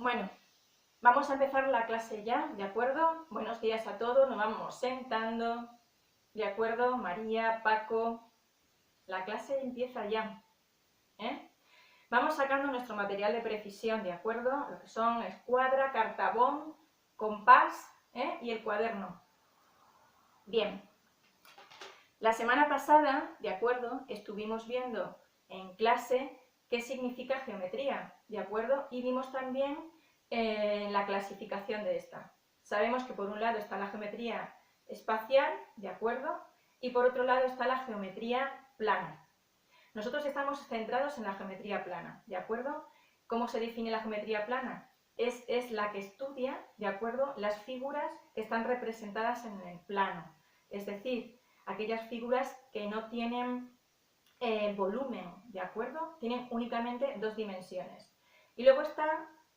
Bueno, vamos a empezar la clase ya, ¿de acuerdo? Buenos días a todos, nos vamos sentando, ¿de acuerdo? María, Paco, la clase empieza ya, ¿eh? Vamos sacando nuestro material de precisión, ¿de acuerdo? Lo que son escuadra, cartabón, compás, y el cuaderno. Bien. La semana pasada, ¿de acuerdo? Estuvimos viendo en clase qué significa geometría, ¿de acuerdo? Y vimos también la clasificación de esta. Sabemos que por un lado está la geometría espacial, ¿de acuerdo? Y por otro lado está la geometría plana. Nosotros estamos centrados en la geometría plana, ¿de acuerdo? ¿Cómo se define la geometría plana? Es la que estudia, ¿de acuerdo?, las figuras que están representadas en el plano. Es decir, aquellas figuras que no tienen volumen, ¿de acuerdo? Tienen únicamente dos dimensiones. Y luego está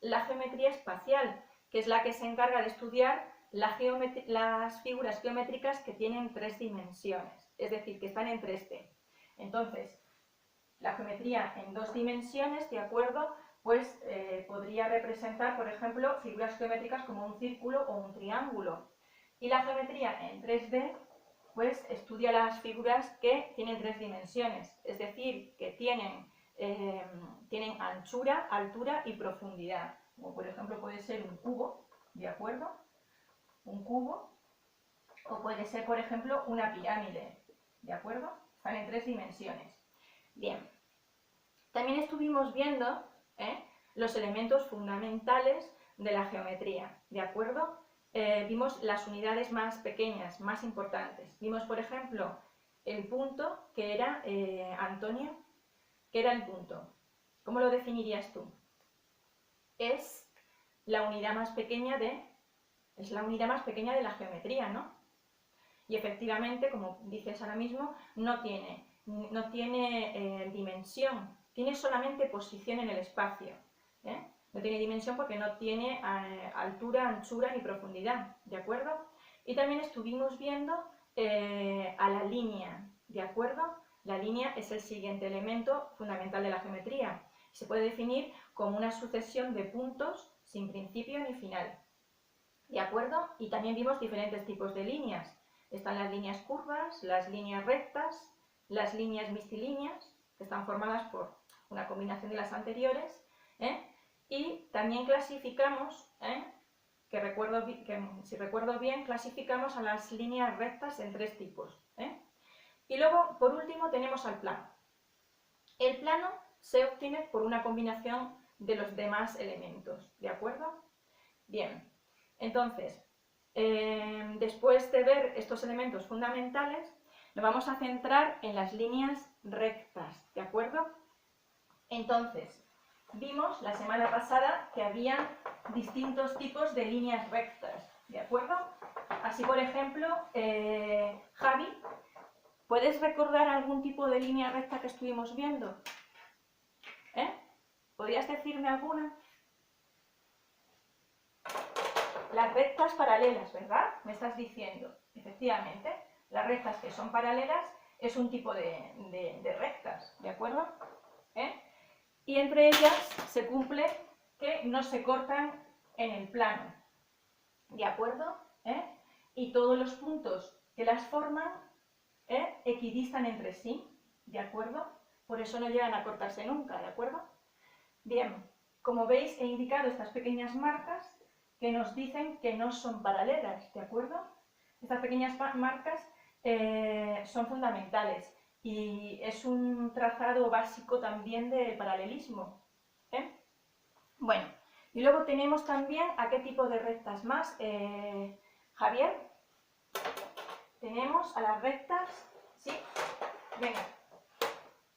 la geometría espacial, que es la que se encarga de estudiar las figuras geométricas que tienen tres dimensiones, es decir, que están en 3D. Entonces, la geometría en dos dimensiones, ¿de acuerdo?, pues podría representar, por ejemplo, figuras geométricas como un círculo o un triángulo. Y la geometría en 3D, pues estudia las figuras que tienen tres dimensiones, es decir, que tienen anchura, altura y profundidad. Como por ejemplo puede ser un cubo, ¿de acuerdo? Un cubo, o puede ser, por ejemplo, una pirámide, ¿de acuerdo? Están en tres dimensiones. Bien. También estuvimos viendo los elementos fundamentales de la geometría, ¿de acuerdo? Vimos las unidades más pequeñas, más importantes. Vimos, por ejemplo, el punto, que era, Antonio, ¿qué era el punto? ¿Cómo lo definirías tú? Es la unidad más pequeña de la geometría, ¿no? Y efectivamente, como dices ahora mismo, no tiene dimensión, tiene solamente posición en el espacio. No tiene dimensión porque no tiene altura, anchura ni profundidad, ¿de acuerdo? Y también estuvimos viendo a la línea, ¿de acuerdo? La línea es el siguiente elemento fundamental de la geometría. Se puede definir como una sucesión de puntos sin principio ni final, ¿de acuerdo? Y también vimos diferentes tipos de líneas. Están las líneas curvas, las líneas rectas, las líneas mixtilíneas, que están formadas por una combinación de las anteriores, y también clasificamos, si recuerdo bien, clasificamos a las líneas rectas en tres tipos. Y luego, por último, tenemos al plano. El plano se obtiene por una combinación de los demás elementos, ¿de acuerdo? Bien, entonces, después de ver estos elementos fundamentales, nos vamos a centrar en las líneas rectas, ¿de acuerdo? Entonces, vimos la semana pasada que había distintos tipos de líneas rectas, ¿de acuerdo? Así, por ejemplo, Javi, ¿puedes recordar algún tipo de línea recta que estuvimos viendo? ¿Podrías decirme alguna? Las rectas paralelas, ¿verdad? Me estás diciendo. Efectivamente, las rectas que son paralelas es un tipo de rectas, ¿de acuerdo? Y entre ellas se cumple que no se cortan en el plano, ¿de acuerdo? Y todos los puntos que las forman equidistan entre sí, ¿de acuerdo? Por eso no llegan a cortarse nunca, ¿de acuerdo? Bien, como veis he indicado estas pequeñas marcas que nos dicen que no son paralelas, ¿de acuerdo? Estas pequeñas marcas son fundamentales y es un trazado básico también del paralelismo. Bueno, y luego tenemos también a qué tipo de rectas más, Javier. Tenemos a las rectas, ¿sí? Venga,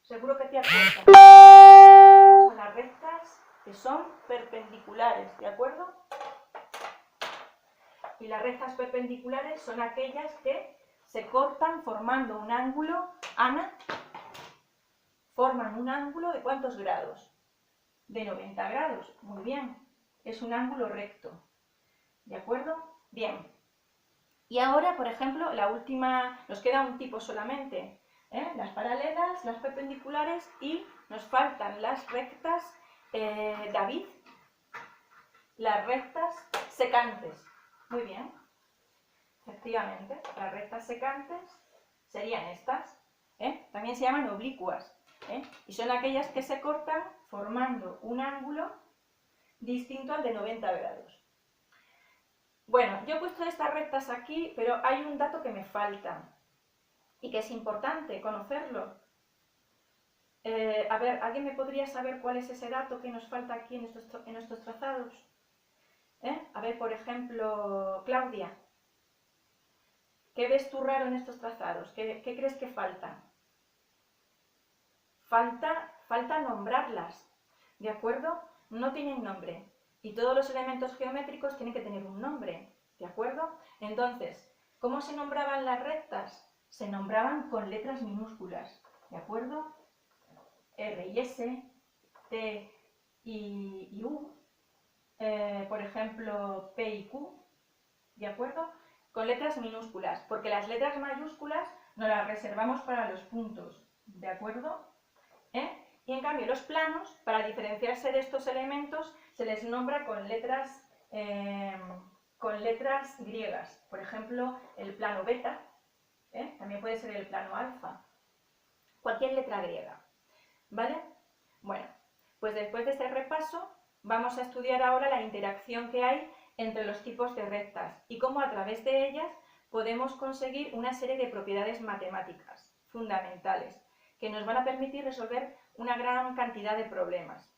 seguro que te acuerdas. Tenemos a las rectas que son perpendiculares, ¿de acuerdo? Y las rectas perpendiculares son aquellas que se cortan formando un ángulo. Ana, forman un ángulo ¿de cuántos grados? De 90 grados, muy bien. Es un ángulo recto, ¿de acuerdo? Bien. Y ahora, por ejemplo, la última, nos queda un tipo solamente, las paralelas, las perpendiculares y nos faltan las rectas. David, las rectas secantes. Muy bien. Efectivamente, las rectas secantes serían estas. También se llaman oblicuas. Y son aquellas que se cortan formando un ángulo distinto al de 90 grados. Bueno, yo he puesto estas rectas aquí, pero hay un dato que me falta y que es importante conocerlo. A ver, ¿alguien me podría saber cuál es ese dato que nos falta aquí en estos trazados? A ver, por ejemplo, Claudia, ¿qué ves tú raro en estos trazados? ¿Qué crees que falta? Falta nombrarlas, ¿de acuerdo? No tienen nombre y todos los elementos geométricos tienen que tener un nombre, ¿de acuerdo? Entonces, ¿cómo se nombraban las rectas? Se nombraban con letras minúsculas, ¿de acuerdo? R y S, T y U, por ejemplo, P y Q, ¿de acuerdo? Con letras minúsculas, porque las letras mayúsculas nos las reservamos para los puntos, ¿de acuerdo? Y en cambio los planos, para diferenciarse de estos elementos, se les nombra con letras griegas. Por ejemplo, el plano beta, también puede ser el plano alfa, cualquier letra griega, ¿vale? Bueno, pues después de este repaso vamos a estudiar ahora la interacción que hay entre los tipos de rectas y cómo a través de ellas podemos conseguir una serie de propiedades matemáticas fundamentales que nos van a permitir resolver una gran cantidad de problemas.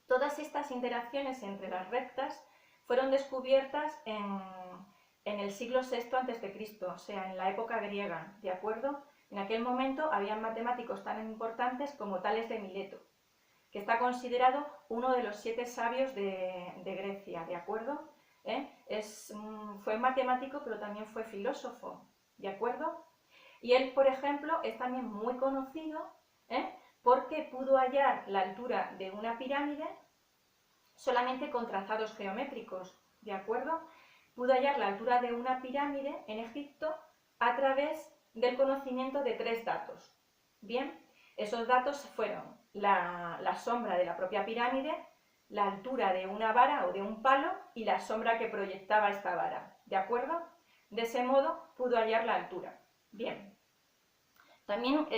Todas estas interacciones entre las rectas fueron descubiertas en el siglo VI a.C., o sea, en la época griega, ¿de acuerdo? En aquel momento había matemáticos tan importantes como Tales de Mileto, que está considerado uno de los 7 sabios de Grecia, ¿de acuerdo? Fue matemático, pero también fue filósofo, ¿de acuerdo? Y él, por ejemplo, es también muy conocido porque pudo hallar la altura de una pirámide solamente con trazados geométricos, ¿de acuerdo? Pudo hallar la altura de una pirámide en Egipto a través del conocimiento de 3 datos. Bien, esos datos fueron la sombra de la propia pirámide, la altura de una vara o de un palo y la sombra que proyectaba esta vara, ¿de acuerdo? De ese modo pudo hallar la altura. Bien, también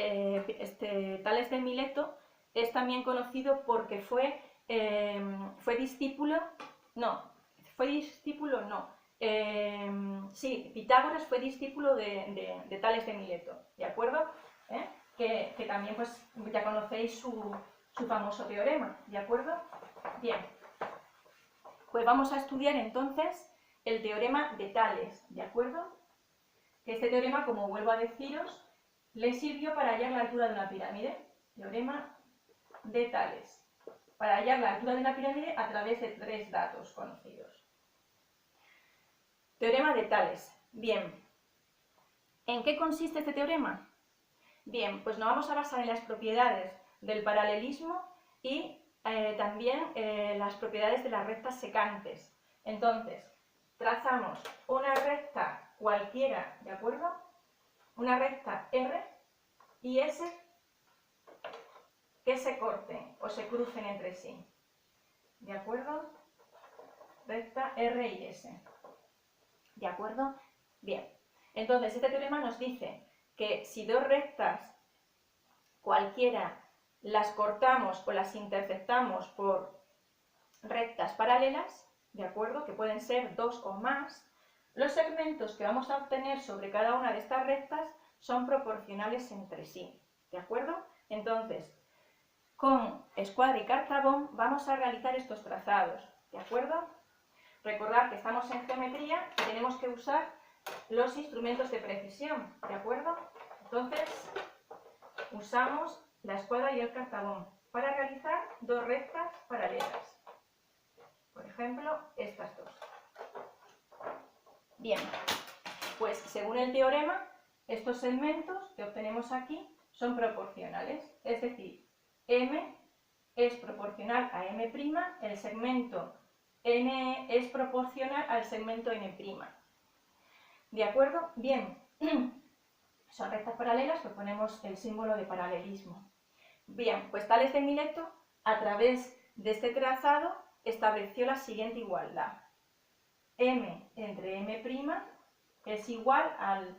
Tales de Mileto es también conocido porque fue discípulo, Pitágoras fue discípulo de Tales de Mileto, ¿de acuerdo? Que también pues ya conocéis su famoso teorema, ¿de acuerdo? Bien, pues vamos a estudiar entonces el teorema de Tales, ¿de acuerdo? Que este teorema, como vuelvo a deciros, le sirvió para hallar la altura de una pirámide. Teorema de Tales. Para hallar la altura de una pirámide a través de 3 datos conocidos. Teorema de Tales. Bien. ¿En qué consiste este teorema? Bien, pues nos vamos a basar en las propiedades del paralelismo y también las propiedades de las rectas secantes. Entonces, trazamos una recta cualquiera, ¿de acuerdo? Una recta R y S que se corten o se crucen entre sí, ¿de acuerdo? Recta R y S, ¿de acuerdo? Bien, entonces este teorema nos dice que si 2 rectas cualquiera las cortamos o las intersectamos por rectas paralelas, ¿de acuerdo? Que pueden ser 2 o más, los segmentos que vamos a obtener sobre cada una de estas rectas son proporcionales entre sí, ¿de acuerdo? Entonces, con escuadra y cartabón vamos a realizar estos trazados, ¿de acuerdo? Recordad que estamos en geometría y tenemos que usar los instrumentos de precisión, ¿de acuerdo? Entonces, usamos la escuadra y el cartabón para realizar 2 rectas paralelas. Por ejemplo, estas 2. Bien, pues según el teorema, estos segmentos que obtenemos aquí son proporcionales, es decir, M es proporcional a M', el segmento N es proporcional al segmento N'. ¿De acuerdo? Bien, son rectas paralelas, pues ponemos el símbolo de paralelismo. Bien, pues Tales de Mileto, a través de este trazado, estableció la siguiente igualdad. M entre M' es igual al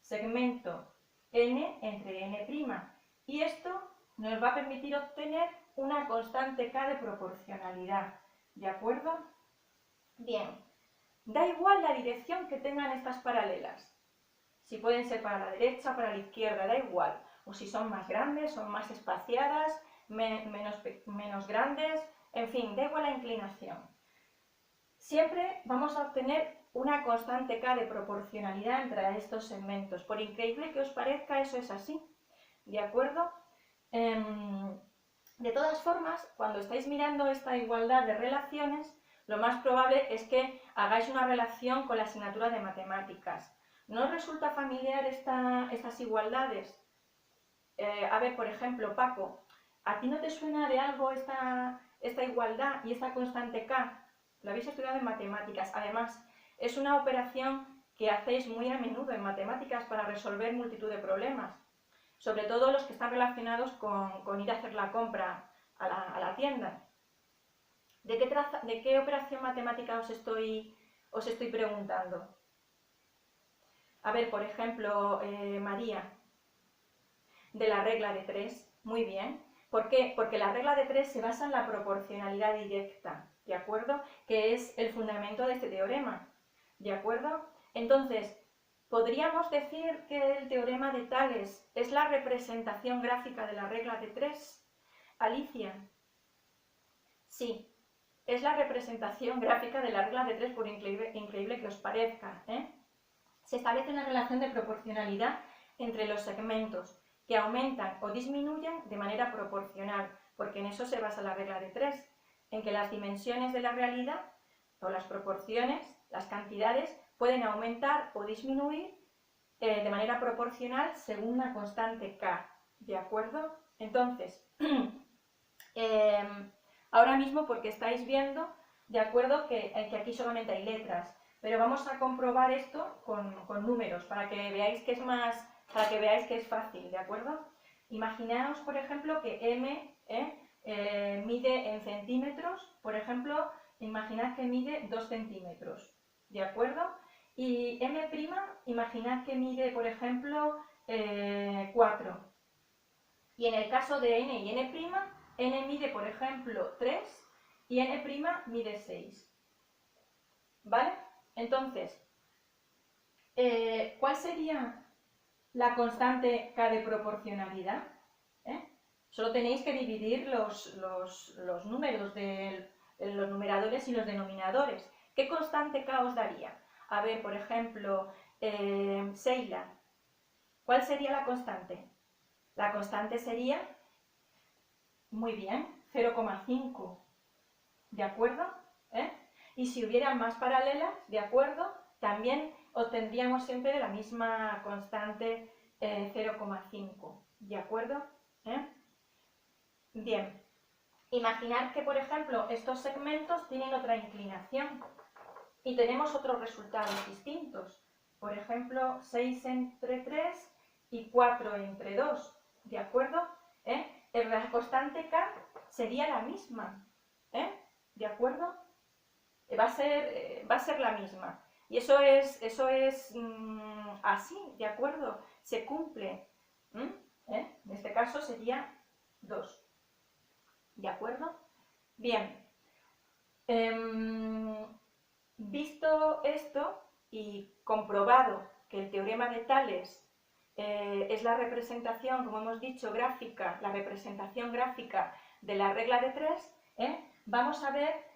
segmento n entre n'. Y esto nos va a permitir obtener una constante k de proporcionalidad. ¿De acuerdo? Bien. Da igual la dirección que tengan estas paralelas. Si pueden ser para la derecha, para la izquierda, da igual. O si son más grandes, son más espaciadas, menos grandes, en fin, da igual la inclinación. Siempre vamos a obtener una constante k de proporcionalidad entre estos segmentos. Por increíble que os parezca, eso es así. ¿De acuerdo? De todas formas, cuando estáis mirando esta igualdad de relaciones, lo más probable es que hagáis una relación con la asignatura de matemáticas. ¿No os resulta familiar estas igualdades? A ver, por ejemplo, Paco, ¿a ti no te suena de algo esta igualdad y esta constante k? Lo habéis estudiado en matemáticas. Además, es una operación que hacéis muy a menudo en matemáticas para resolver multitud de problemas. Sobre todo los que están relacionados con ir a hacer la compra a la tienda. ¿De qué operación matemática os estoy preguntando? A ver, por ejemplo, María, de la regla de 3. Muy bien. ¿Por qué? Porque la regla de 3 se basa en la proporcionalidad directa, ¿de acuerdo? Que es el fundamento de este teorema, ¿de acuerdo? Entonces, ¿podríamos decir que el teorema de Tales es la representación gráfica de la regla de 3? Alicia. Sí, es la representación gráfica de la regla de 3, por increíble que os parezca, ¿eh? Se establece una relación de proporcionalidad entre los segmentos que aumentan o disminuyen de manera proporcional, porque en eso se basa la regla de 3, en que las dimensiones de la realidad o las proporciones, las cantidades, pueden aumentar o disminuir de manera proporcional según una constante k, ¿de acuerdo? Entonces, ahora mismo, porque estáis viendo, de acuerdo, que aquí solamente hay letras, pero vamos a comprobar esto con números para que veáis que es fácil, ¿de acuerdo? Imaginaos, por ejemplo, que m mide en centímetros, por ejemplo, imaginad que mide 2 centímetros, ¿de acuerdo? Y m', imaginad que mide, por ejemplo, 4. Y en el caso de n y n', n mide, por ejemplo, 3 y n' mide 6. ¿Vale? Entonces, ¿cuál sería la constante k de proporcionalidad? Solo tenéis que dividir los números de los numeradores y los denominadores. ¿Qué constante k os daría? A ver, por ejemplo, Seila, ¿cuál sería la constante? La constante sería, muy bien, 0,5, ¿de acuerdo? Y si hubiera más paralelas, ¿de acuerdo? También obtendríamos siempre la misma constante 0,5, ¿de acuerdo? Bien, imaginar que, por ejemplo, estos segmentos tienen otra inclinación y tenemos otros resultados distintos. Por ejemplo, 6 entre 3 y 4 entre 2, ¿de acuerdo? La constante k sería la misma, ¿de acuerdo? Va a ser la misma. Y eso es así, ¿de acuerdo? Se cumple. En este caso sería 2. ¿De acuerdo? Bien. Visto esto y comprobado que el teorema de Tales es la representación, como hemos dicho, gráfica, la representación gráfica de la regla de 3, vamos a ver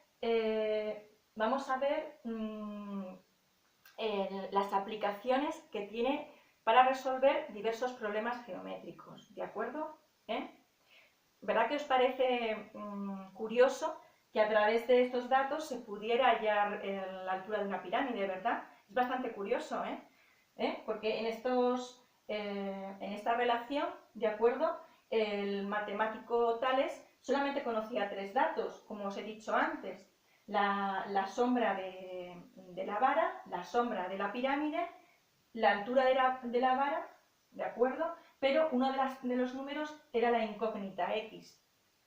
las aplicaciones que tiene para resolver diversos problemas geométricos, ¿de acuerdo? ¿Verdad que os parece curioso que a través de estos datos se pudiera hallar la altura de una pirámide, ¿verdad? Es bastante curioso, porque en esta relación, ¿de acuerdo? El matemático Tales solamente conocía 3 datos, como os he dicho antes. La sombra de la vara, la sombra de la pirámide, la altura de la vara, ¿de acuerdo? Pero uno de los números era la incógnita x.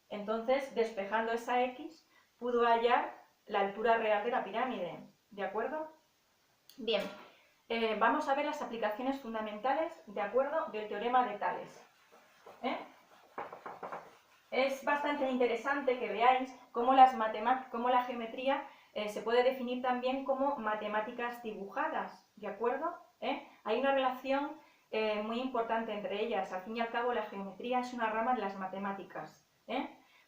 Entonces, despejando esa x, pudo hallar la altura real de la pirámide, ¿de acuerdo? Bien, vamos a ver las aplicaciones fundamentales, ¿de acuerdo?, del teorema de Tales. Es bastante interesante que veáis cómo la geometría se puede definir también como matemáticas dibujadas, ¿de acuerdo? Hay una relación muy importante entre ellas. Al fin y al cabo, la geometría es una rama de las matemáticas.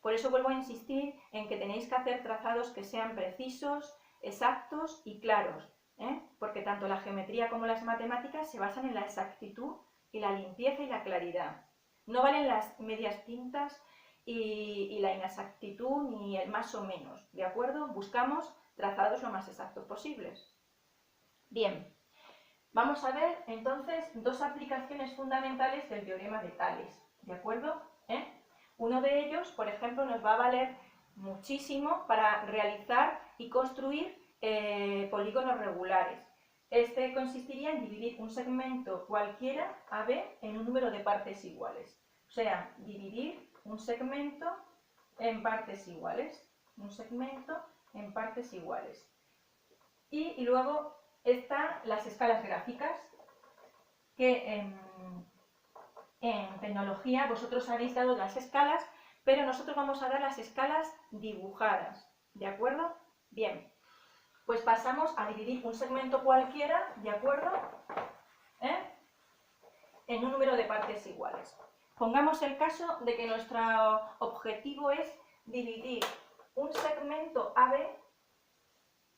Por eso vuelvo a insistir en que tenéis que hacer trazados que sean precisos, exactos y claros, porque tanto la geometría como las matemáticas se basan en la exactitud y la limpieza y la claridad. No valen las medias tintas y la inexactitud ni el más o menos, ¿de acuerdo? Buscamos trazados lo más exactos posibles. Bien, vamos a ver entonces dos aplicaciones fundamentales del teorema de Tales, ¿de acuerdo? Uno de ellos, por ejemplo, nos va a valer muchísimo para realizar y construir polígonos regulares. Este consistiría en dividir un segmento cualquiera AB en un número de partes iguales. O sea, dividir un segmento en partes iguales. Un segmento en partes iguales. Y luego están las escalas gráficas, que en tecnología vosotros habéis dado las escalas, pero nosotros vamos a dar las escalas dibujadas, ¿de acuerdo? Bien, pues pasamos a dividir un segmento cualquiera, ¿de acuerdo?, en un número de partes iguales. Pongamos el caso de que nuestro objetivo es dividir un segmento AB,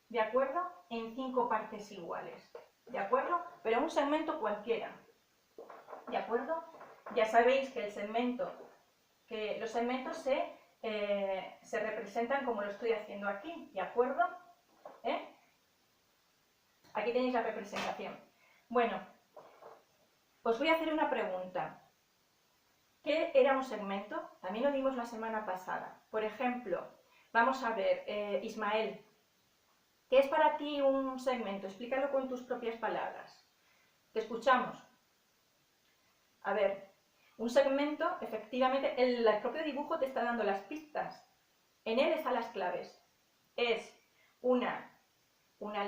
¿de acuerdo?, en 5 partes iguales, ¿de acuerdo? Pero un segmento cualquiera, ¿de acuerdo? Ya sabéis que los segmentos se representan como lo estoy haciendo aquí, ¿de acuerdo? Aquí tenéis la representación. Bueno, os voy a hacer una pregunta. ¿Qué era un segmento? También lo vimos la semana pasada. Por ejemplo, vamos a ver, Ismael, ¿qué es para ti un segmento? Explícalo con tus propias palabras. Te escuchamos. A ver, un segmento, efectivamente, el propio dibujo te está dando las pistas. En él están las claves. Es una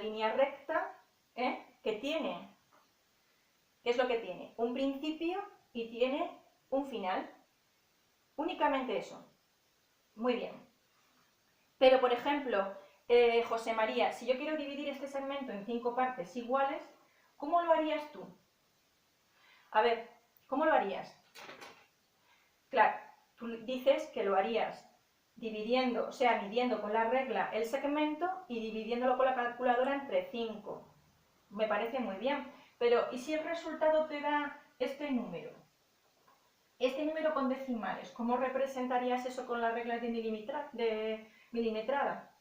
línea recta que tiene, ¿qué es lo que tiene? Un principio y tiene un final. Únicamente eso. Muy bien. Pero, por ejemplo, José María, si yo quiero dividir este segmento en 5 partes iguales, ¿cómo lo harías tú? A ver, ¿cómo lo harías? Claro, tú dices que lo harías dividiendo, o sea, midiendo con la regla el segmento y dividiéndolo con la calculadora entre 5. Me parece muy bien. Pero, ¿y si el resultado te da este número? Este número con decimales, ¿cómo representarías eso con la regla de milimetrada?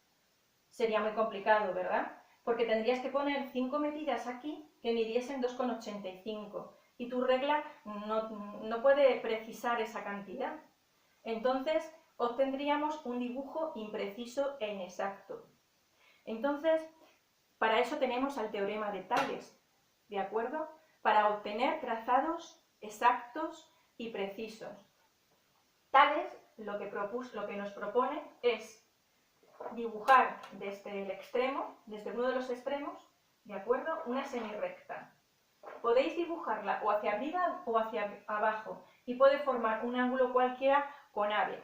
Sería muy complicado, ¿verdad? Porque tendrías que poner 5 medidas aquí que midiesen 2,85 y tu regla no puede precisar esa cantidad. Entonces, obtendríamos un dibujo impreciso e inexacto. Entonces, para eso tenemos al teorema de Tales, ¿de acuerdo? Para obtener trazados exactos y precisos. Tales lo que nos propone es dibujar desde el extremo, desde uno de los extremos, ¿de acuerdo?, una semirrecta. Podéis dibujarla o hacia arriba o hacia abajo y puede formar un ángulo cualquiera con AB.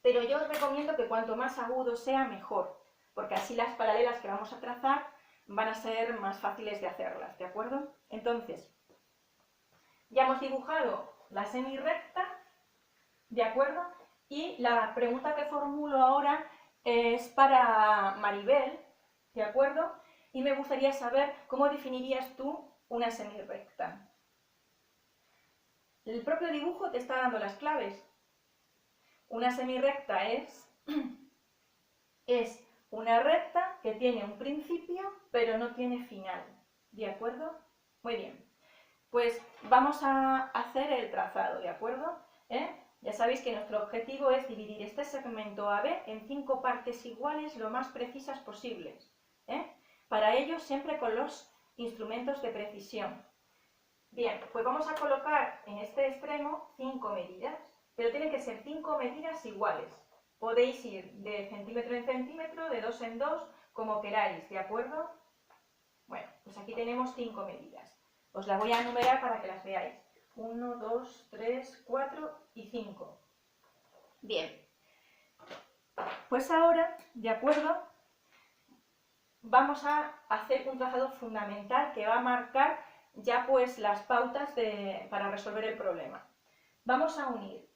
Pero yo os recomiendo que cuanto más agudo sea, mejor, porque así las paralelas que vamos a trazar van a ser más fáciles de hacerlas, ¿de acuerdo? Entonces, ya hemos dibujado la semirrecta, ¿de acuerdo? Y la pregunta que formulo ahora es para Maribel, ¿de acuerdo? Y me gustaría saber cómo definirías tú una semirrecta. El propio dibujo te está dando las claves. Una semirrecta es una recta que tiene un principio pero no tiene final, ¿de acuerdo? Muy bien, pues vamos a hacer el trazado, ¿de acuerdo? Ya sabéis que nuestro objetivo es dividir este segmento AB en 5 partes iguales lo más precisas posibles. Para ello siempre con los instrumentos de precisión. Bien, pues vamos a colocar en este extremo 5 medidas, pero tienen que ser 5 medidas iguales. Podéis ir de centímetro en centímetro, de 2 en 2, como queráis, ¿de acuerdo? Bueno, pues aquí tenemos 5 medidas. Os las voy a enumerar para que las veáis. 1, 2, 3, 4 y 5. Bien, pues ahora, ¿de acuerdo? Vamos a hacer un trazado fundamental que va a marcar ya pues las pautas para resolver el problema. Vamos a unir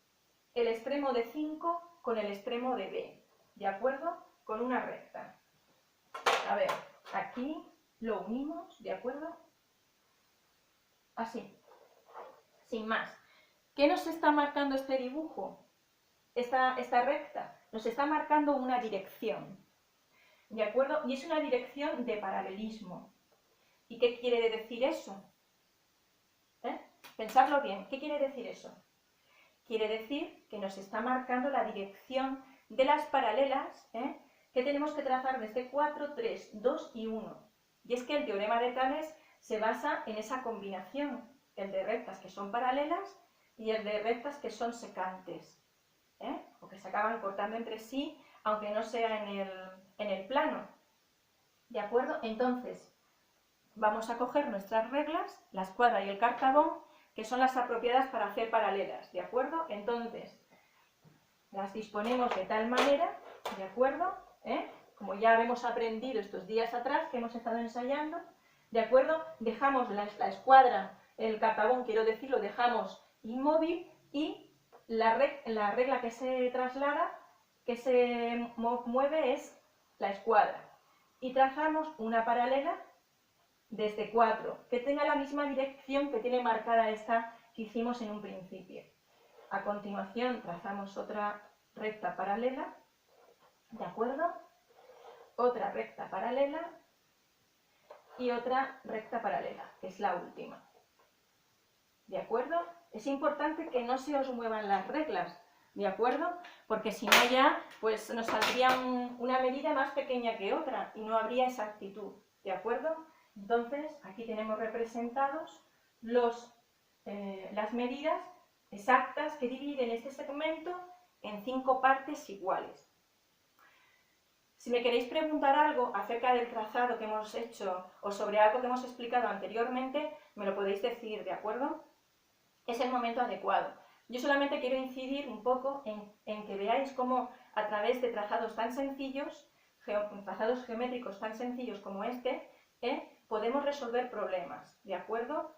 el extremo de 5 con el extremo de B, ¿de acuerdo? Con una recta. A ver, aquí lo unimos, ¿de acuerdo? Así, sin más. ¿Qué nos está marcando este dibujo? Esta recta nos está marcando una dirección, ¿de acuerdo? Y es una dirección de paralelismo. ¿Y qué quiere decir eso? Pensadlo bien, ¿qué quiere decir eso? Quiere decir que nos está marcando la dirección de las paralelas que tenemos que trazar desde 4, 3, 2 y 1. Y es que el teorema de Tales se basa en esa combinación, el de rectas que son paralelas y el de rectas que son secantes, o que se acaban cortando entre sí, aunque no sea en el plano. ¿De acuerdo? Entonces, vamos a coger nuestras reglas, la escuadra y el cartabón, que son las apropiadas para hacer paralelas, ¿de acuerdo? Entonces, las disponemos de tal manera, ¿de acuerdo? Como ya hemos aprendido estos días atrás, que hemos estado ensayando, ¿de acuerdo? Dejamos la escuadra, el cartabón, quiero decir, lo dejamos inmóvil y la regla que se traslada, que se mueve es la escuadra. Y trazamos una paralela desde 4, que tenga la misma dirección que tiene marcada esta que hicimos en un principio. A continuación trazamos otra recta paralela, ¿de acuerdo? Otra recta paralela y otra recta paralela, que es la última. ¿De acuerdo? Es importante que no se os muevan las reglas, ¿de acuerdo? Porque si no ya, pues nos saldría una medida más pequeña que otra y no habría exactitud, ¿de acuerdo? Entonces, aquí tenemos representados las medidas exactas que dividen este segmento en 5 partes iguales. Si me queréis preguntar algo acerca del trazado que hemos hecho o sobre algo que hemos explicado anteriormente, me lo podéis decir, ¿de acuerdo? Es el momento adecuado. Yo solamente quiero incidir un poco en que veáis cómo a través de trazados tan sencillos, trazados geométricos tan sencillos como este, podemos resolver problemas, ¿de acuerdo?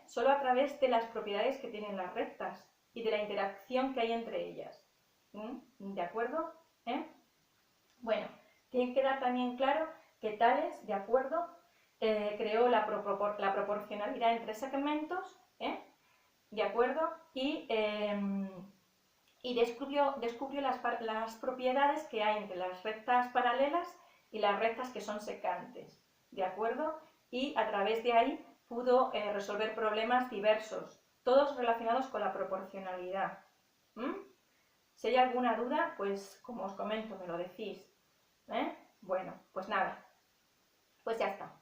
Solo a través de las propiedades que tienen las rectas y de la interacción que hay entre ellas. ¿De acuerdo? Bueno, tiene que quedar también claro que Tales, ¿de acuerdo? Creó la proporcionalidad entre segmentos, ¿de acuerdo? Y descubrió las propiedades que hay entre las rectas paralelas y las rectas que son secantes, ¿de acuerdo? Y a través de ahí pudo resolver problemas diversos, todos relacionados con la proporcionalidad. Si hay alguna duda, pues como os comento, me lo decís. Bueno, pues nada, pues ya está.